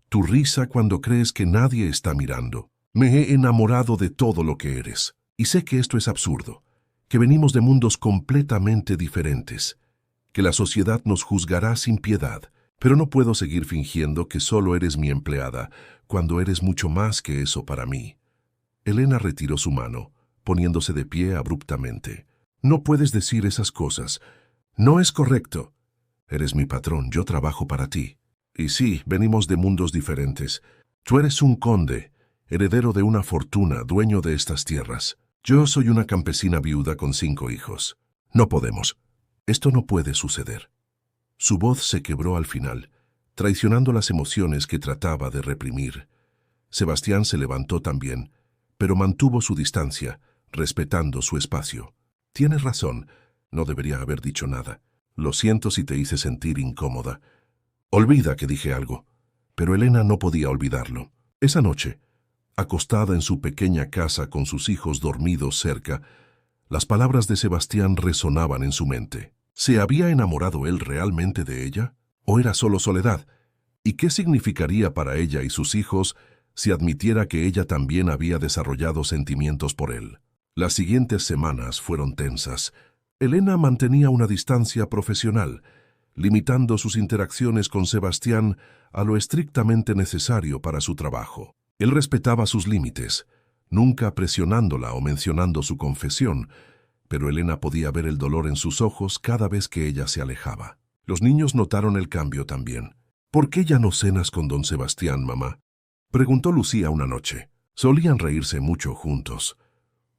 tu risa cuando crees que nadie está mirando. Me he enamorado de todo lo que eres. Y sé que esto es absurdo, que venimos de mundos completamente diferentes, que la sociedad nos juzgará sin piedad, pero no puedo seguir fingiendo que solo eres mi empleada, cuando eres mucho más que eso para mí. Elena retiró su mano, poniéndose de pie abruptamente. No puedes decir esas cosas. No es correcto. Eres mi patrón, yo trabajo para ti. Y sí, venimos de mundos diferentes. Tú eres un conde, heredero de una fortuna, dueño de estas tierras. Yo soy una campesina viuda con 5 hijos. No podemos. Esto no puede suceder. Su voz se quebró al final, traicionando las emociones que trataba de reprimir. Sebastián se levantó también, pero mantuvo su distancia, respetando su espacio. Tienes razón, no debería haber dicho nada. Lo siento si te hice sentir incómoda. Olvida que dije algo. Pero Elena no podía olvidarlo. Esa noche, acostada en su pequeña casa con sus hijos dormidos cerca, las palabras de Sebastián resonaban en su mente. ¿Se había enamorado él realmente de ella? ¿O era solo soledad? ¿Y qué significaría para ella y sus hijos si admitiera que ella también había desarrollado sentimientos por él? Las siguientes semanas fueron tensas. Elena mantenía una distancia profesional, limitando sus interacciones con Sebastián a lo estrictamente necesario para su trabajo. Él respetaba sus límites, nunca presionándola o mencionando su confesión, pero Elena podía ver el dolor en sus ojos cada vez que ella se alejaba. Los niños notaron el cambio también. ¿Por qué ya no cenas con don Sebastián, mamá?, preguntó Lucía una noche. Solían reírse mucho juntos.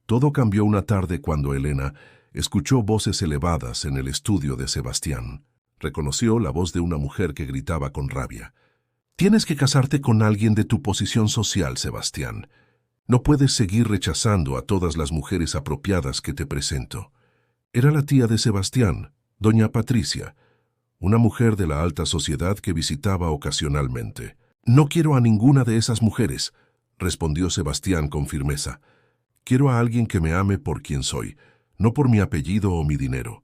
Todo cambió una tarde cuando Elena escuchó voces elevadas en el estudio de Sebastián. Reconoció la voz de una mujer que gritaba con rabia. Tienes que casarte con alguien de tu posición social, Sebastián. No puedes seguir rechazando a todas las mujeres apropiadas que te presento. Era la tía de Sebastián, doña Patricia, una mujer de la alta sociedad que visitaba ocasionalmente. No quiero a ninguna de esas mujeres, respondió Sebastián con firmeza. Quiero a alguien que me ame por quien soy, no por mi apellido o mi dinero.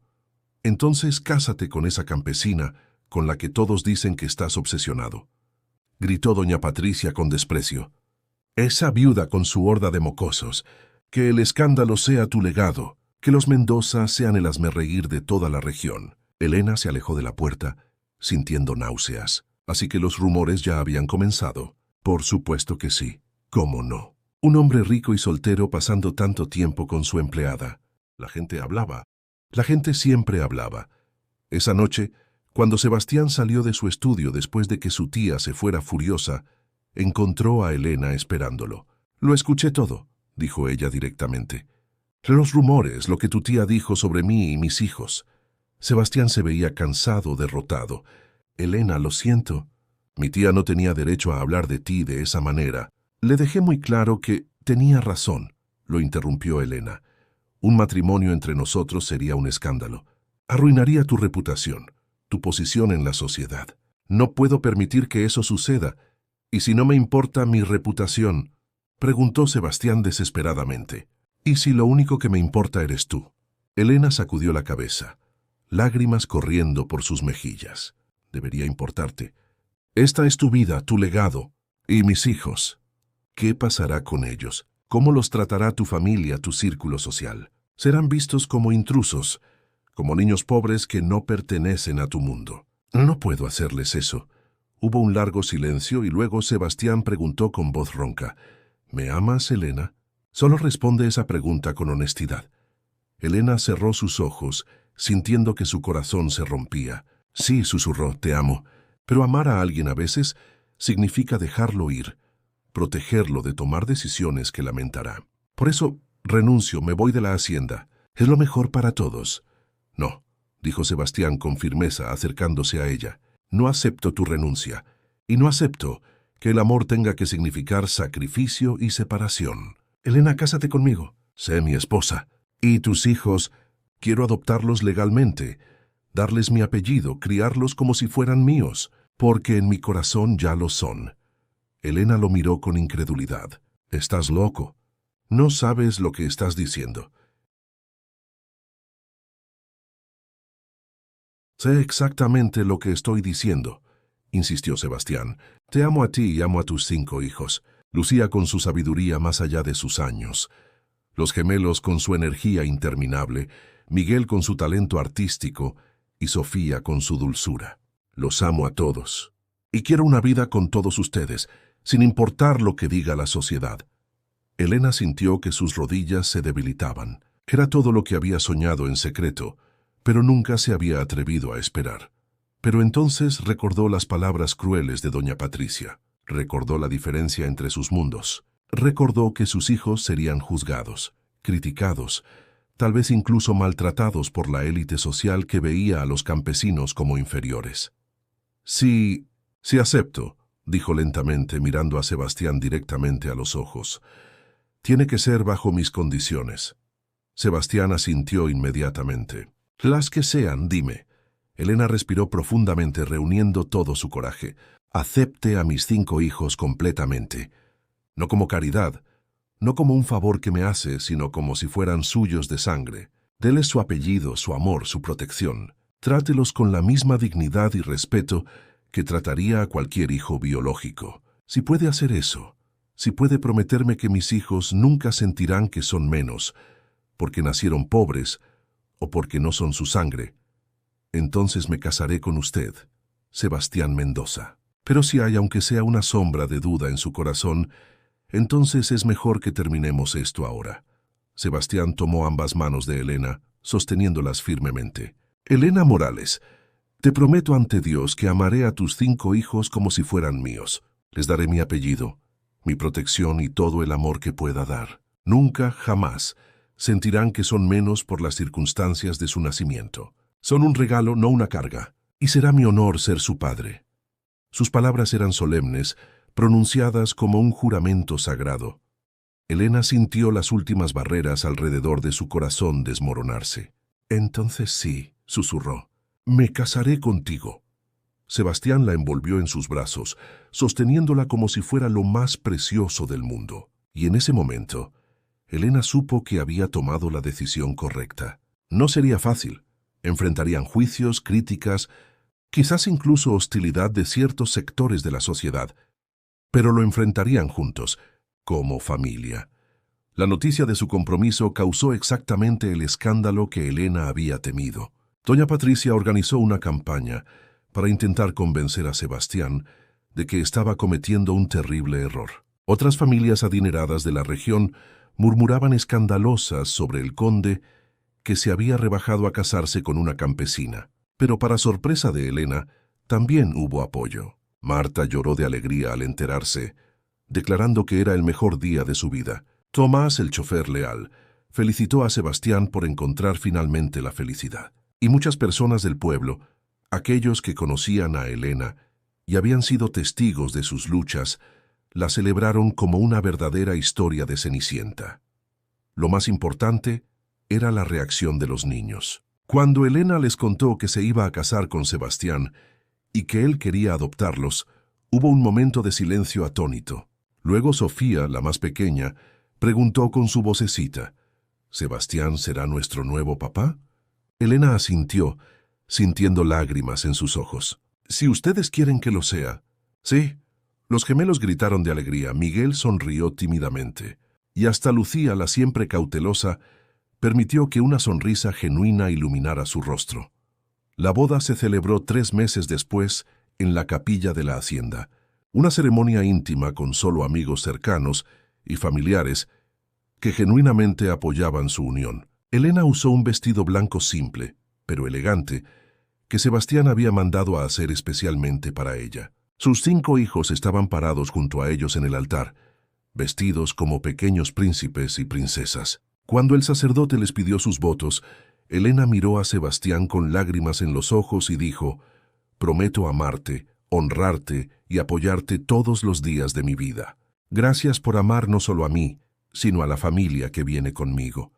Entonces cásate con esa campesina con la que todos dicen que estás obsesionado, gritó doña Patricia con desprecio. Esa viuda con su horda de mocosos, que el escándalo sea tu legado, que los Mendoza sean el hazmerreír de toda la región. Elena se alejó de la puerta, sintiendo náuseas. Así que los rumores ya habían comenzado. Por supuesto que sí. ¿Cómo no? Un hombre rico y soltero pasando tanto tiempo con su empleada. La gente hablaba. La gente siempre hablaba. Esa noche, cuando Sebastián salió de su estudio después de que su tía se fuera furiosa, encontró a Elena esperándolo. Lo escuché todo, dijo ella directamente. Los rumores, lo que tu tía dijo sobre mí y mis hijos. Sebastián se veía cansado, derrotado. Elena, lo siento. Mi tía no tenía derecho a hablar de ti de esa manera. Le dejé muy claro que tenía razón, lo interrumpió Elena. Un matrimonio entre nosotros sería un escándalo. Arruinaría tu reputación, tu posición en la sociedad. No puedo permitir que eso suceda. ¿Y si no me importa mi reputación?, preguntó Sebastián desesperadamente. ¿Y si lo único que me importa eres tú? Elena sacudió la cabeza, lágrimas corriendo por sus mejillas. Debería importarte. Esta es tu vida, tu legado. ¿Y mis hijos? ¿Qué pasará con ellos? ¿Cómo los tratará tu familia, tu círculo social? Serán vistos como intrusos, como niños pobres que no pertenecen a tu mundo. No puedo hacerles eso. Hubo un largo silencio y luego Sebastián preguntó con voz ronca, ¿me amas, Elena? Solo responde esa pregunta con honestidad. Elena cerró sus ojos, sintiendo que su corazón se rompía. Sí, susurró, te amo, pero amar a alguien a veces significa dejarlo ir, protegerlo de tomar decisiones que lamentará. Por eso renuncio, me voy de la hacienda. Es lo mejor para todos. No, dijo Sebastián con firmeza, acercándose a ella. No acepto tu renuncia, y no acepto que el amor tenga que significar sacrificio y separación. Elena, cásate conmigo. Sé mi esposa. Y tus hijos, quiero adoptarlos legalmente, darles mi apellido, criarlos como si fueran míos, porque en mi corazón ya lo son. Elena lo miró con incredulidad. Estás loco. No sabes lo que estás diciendo. Sé exactamente lo que estoy diciendo, insistió Sebastián. Te amo a ti y amo a tus 5 hijos. Lucía con su sabiduría más allá de sus años. Los gemelos con su energía interminable, Miguel con su talento artístico y Sofía con su dulzura. Los amo a todos. Y quiero una vida con todos ustedes, sin importar lo que diga la sociedad. Elena sintió que sus rodillas se debilitaban. Era todo lo que había soñado en secreto, pero nunca se había atrevido a esperar. Pero entonces recordó las palabras crueles de doña Patricia. Recordó la diferencia entre sus mundos. Recordó que sus hijos serían juzgados, criticados, tal vez incluso maltratados por la élite social que veía a los campesinos como inferiores. Sí acepto, dijo lentamente mirando a Sebastián directamente a los ojos. Tiene que ser bajo mis condiciones. Sebastián asintió inmediatamente. Las que sean, dime. Elena respiró profundamente, reuniendo todo su coraje. Acepte a mis 5 hijos completamente. No como caridad, no como un favor que me hace, sino como si fueran suyos de sangre. Déles su apellido, su amor, su protección. Trátelos con la misma dignidad y respeto que trataría a cualquier hijo biológico. Si puede hacer eso, si puede prometerme que mis hijos nunca sentirán que son menos, porque nacieron pobres o porque no son su sangre, entonces me casaré con usted, Sebastián Mendoza. Pero si hay aunque sea una sombra de duda en su corazón, entonces es mejor que terminemos esto ahora. Sebastián tomó ambas manos de Elena, sosteniéndolas firmemente. Elena Morales, te prometo ante Dios que amaré a tus 5 hijos como si fueran míos. Les daré mi apellido, mi protección y todo el amor que pueda dar. Nunca, jamás, sentirán que son menos por las circunstancias de su nacimiento. Son un regalo, no una carga, y será mi honor ser su padre. Sus palabras eran solemnes, pronunciadas como un juramento sagrado. Elena sintió las últimas barreras alrededor de su corazón desmoronarse. Entonces sí, susurró, me casaré contigo. Sebastián la envolvió en sus brazos, sosteniéndola como si fuera lo más precioso del mundo. Y en ese momento, Elena supo que había tomado la decisión correcta. No sería fácil. Enfrentarían juicios, críticas, quizás incluso hostilidad de ciertos sectores de la sociedad, pero lo enfrentarían juntos, como familia. La noticia de su compromiso causó exactamente el escándalo que Elena había temido. Doña Patricia organizó una campaña para intentar convencer a Sebastián de que estaba cometiendo un terrible error. Otras familias adineradas de la región murmuraban escandalosas sobre el conde que se había rebajado a casarse con una campesina. Pero para sorpresa de Elena, también hubo apoyo. Marta lloró de alegría al enterarse, declarando que era el mejor día de su vida. Tomás, el chofer leal, felicitó a Sebastián por encontrar finalmente la felicidad. Y muchas personas del pueblo, aquellos que conocían a Elena y habían sido testigos de sus luchas, la celebraron como una verdadera historia de Cenicienta. Lo más importante era la reacción de los niños. Cuando Elena les contó que se iba a casar con Sebastián y que él quería adoptarlos, hubo un momento de silencio atónito. Luego Sofía, la más pequeña, preguntó con su vocecita, ¿Sebastián será nuestro nuevo papá? Elena asintió, sintiendo lágrimas en sus ojos. Si ustedes quieren que lo sea. Sí. Los gemelos gritaron de alegría. Miguel sonrió tímidamente. Y hasta Lucía, la siempre cautelosa, permitió que una sonrisa genuina iluminara su rostro. La boda se celebró 3 meses después en la capilla de la hacienda, una ceremonia íntima con solo amigos cercanos y familiares que genuinamente apoyaban su unión. Elena usó un vestido blanco simple, pero elegante, que Sebastián había mandado a hacer especialmente para ella. Sus 5 hijos estaban parados junto a ellos en el altar, vestidos como pequeños príncipes y princesas. Cuando el sacerdote les pidió sus votos, Elena miró a Sebastián con lágrimas en los ojos y dijo: «Prometo amarte, honrarte y apoyarte todos los días de mi vida. Gracias por amar no solo a mí, sino a la familia que viene conmigo».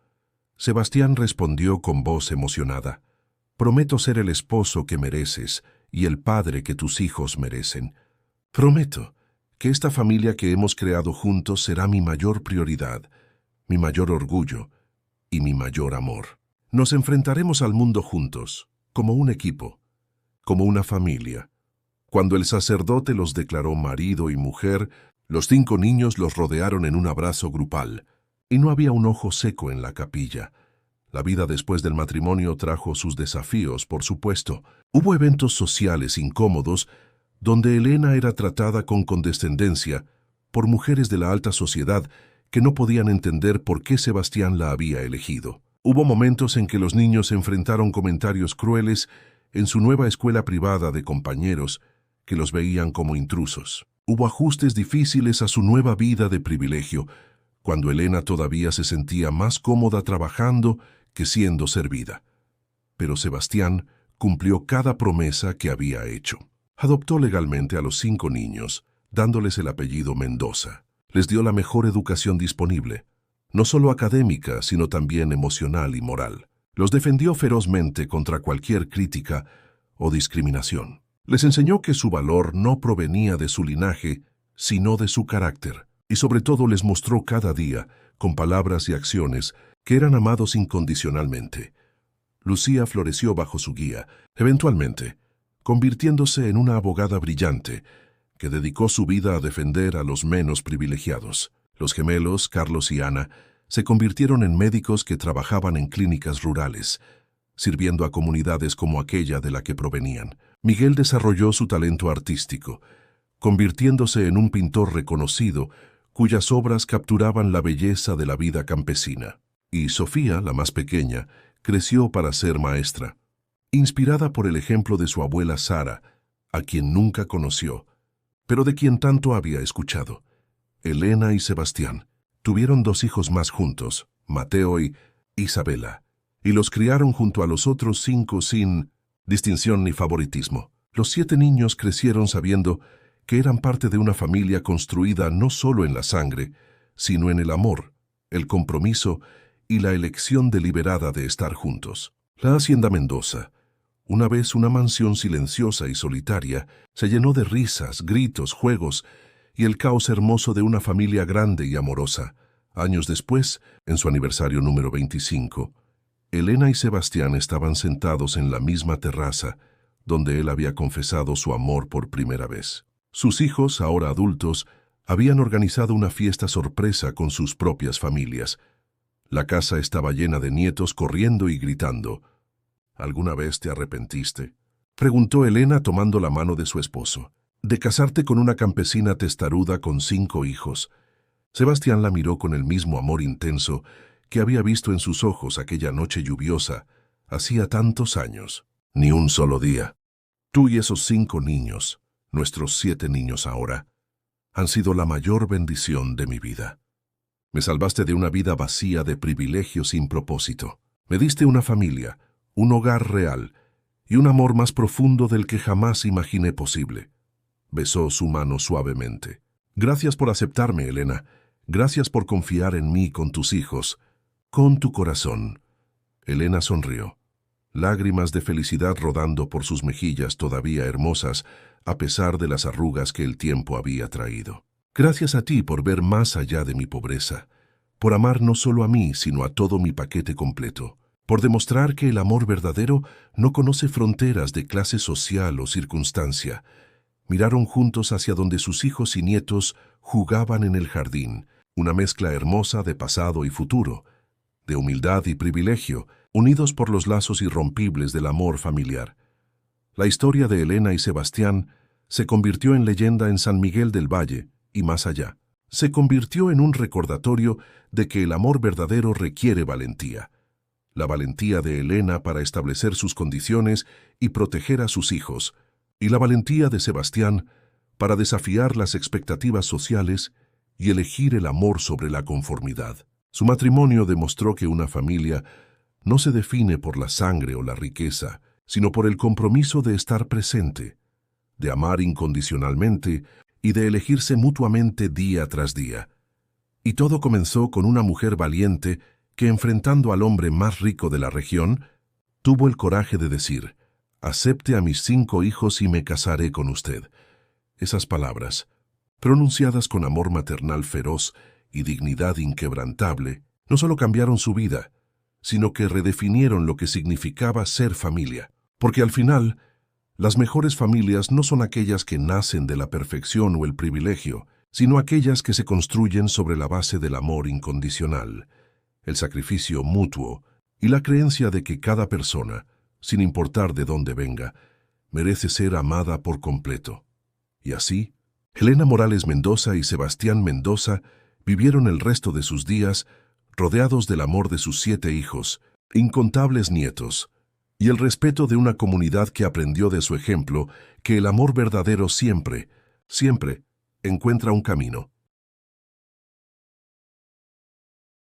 Sebastián respondió con voz emocionada: «Prometo ser el esposo que mereces y el padre que tus hijos merecen. Prometo que esta familia que hemos creado juntos será mi mayor prioridad, mi mayor orgullo y mi mayor amor. Nos enfrentaremos al mundo juntos, como un equipo, como una familia». Cuando el sacerdote los declaró marido y mujer, los 5 niños los rodearon en un abrazo grupal, y no había un ojo seco en la capilla. La vida después del matrimonio trajo sus desafíos, por supuesto. Hubo eventos sociales incómodos donde Elena era tratada con condescendencia por mujeres de la alta sociedad que no podían entender por qué Sebastián la había elegido. Hubo momentos en que los niños enfrentaron comentarios crueles en su nueva escuela privada de compañeros que los veían como intrusos. Hubo ajustes difíciles a su nueva vida de privilegio, cuando Elena todavía se sentía más cómoda trabajando que siendo servida. Pero Sebastián cumplió cada promesa que había hecho. Adoptó legalmente a los 5 niños, dándoles el apellido Mendoza. Les dio la mejor educación disponible, no solo académica, sino también emocional y moral. Los defendió ferozmente contra cualquier crítica o discriminación. Les enseñó que su valor no provenía de su linaje, sino de su carácter. Y sobre todo les mostró cada día, con palabras y acciones, que eran amados incondicionalmente. Lucía floreció bajo su guía, eventualmente, convirtiéndose en una abogada brillante, que dedicó su vida a defender a los menos privilegiados. Los gemelos, Carlos y Ana, se convirtieron en médicos que trabajaban en clínicas rurales, sirviendo a comunidades como aquella de la que provenían. Miguel desarrolló su talento artístico, convirtiéndose en un pintor reconocido, cuyas obras capturaban la belleza de la vida campesina. Y Sofía, la más pequeña, creció para ser maestra, inspirada por el ejemplo de su abuela Sara, a quien nunca conoció, pero de quien tanto había escuchado. Elena y Sebastián tuvieron 2 hijos más juntos, Mateo y Isabela, y los criaron junto a los otros 5 sin distinción ni favoritismo. Los 7 niños crecieron sabiendo que eran parte de una familia construida no solo en la sangre, sino en el amor, el compromiso y la elección deliberada de estar juntos. La hacienda Mendoza, una vez una mansión silenciosa y solitaria, se llenó de risas, gritos, juegos y el caos hermoso de una familia grande y amorosa. Años después, en su aniversario número 25, Elena y Sebastián estaban sentados en la misma terraza donde él había confesado su amor por primera vez. Sus hijos, ahora adultos, habían organizado una fiesta sorpresa con sus propias familias. La casa estaba llena de nietos corriendo y gritando. ¿Alguna vez te arrepentiste?, preguntó Elena tomando la mano de su esposo. ¿De casarte con una campesina testaruda con 5 hijos? Sebastián la miró con el mismo amor intenso que había visto en sus ojos aquella noche lluviosa, hacía tantos años. Ni un solo día. Tú y esos 5 niños, nuestros 7 niños ahora, han sido la mayor bendición de mi vida. Me salvaste de una vida vacía de privilegios sin propósito. Me diste una familia, un hogar real y un amor más profundo del que jamás imaginé posible. Besó su mano suavemente. Gracias por aceptarme, Elena. Gracias por confiar en mí con tus hijos, con tu corazón. Elena sonrió, lágrimas de felicidad rodando por sus mejillas todavía hermosas, a pesar de las arrugas que el tiempo había traído. Gracias a ti por ver más allá de mi pobreza, por amar no solo a mí, sino a todo mi paquete completo, por demostrar que el amor verdadero no conoce fronteras de clase social o circunstancia. Miraron juntos hacia donde sus hijos y nietos jugaban en el jardín, una mezcla hermosa de pasado y futuro, de humildad y privilegio, unidos por los lazos irrompibles del amor familiar. La historia de Elena y Sebastián se convirtió en leyenda en San Miguel del Valle y más allá. Se convirtió en un recordatorio de que el amor verdadero requiere valentía. La valentía de Elena para establecer sus condiciones y proteger a sus hijos, y la valentía de Sebastián para desafiar las expectativas sociales y elegir el amor sobre la conformidad. Su matrimonio demostró que una familia no se define por la sangre o la riqueza, sino por el compromiso de estar presente, de amar incondicionalmente y de elegirse mutuamente día tras día. Y todo comenzó con una mujer valiente que, enfrentando al hombre más rico de la región, tuvo el coraje de decir: «Acepte a mis 5 hijos y me casaré con usted». Esas palabras, pronunciadas con amor maternal feroz y dignidad inquebrantable, no solo cambiaron su vida, sino que redefinieron lo que significaba ser familia. Porque al final, las mejores familias no son aquellas que nacen de la perfección o el privilegio, sino aquellas que se construyen sobre la base del amor incondicional, el sacrificio mutuo y la creencia de que cada persona, sin importar de dónde venga, merece ser amada por completo. Y así, Elena Morales Mendoza y Sebastián Mendoza vivieron el resto de sus días rodeados del amor de sus 7 hijos, incontables nietos, y el respeto de una comunidad que aprendió de su ejemplo que el amor verdadero siempre, siempre encuentra un camino.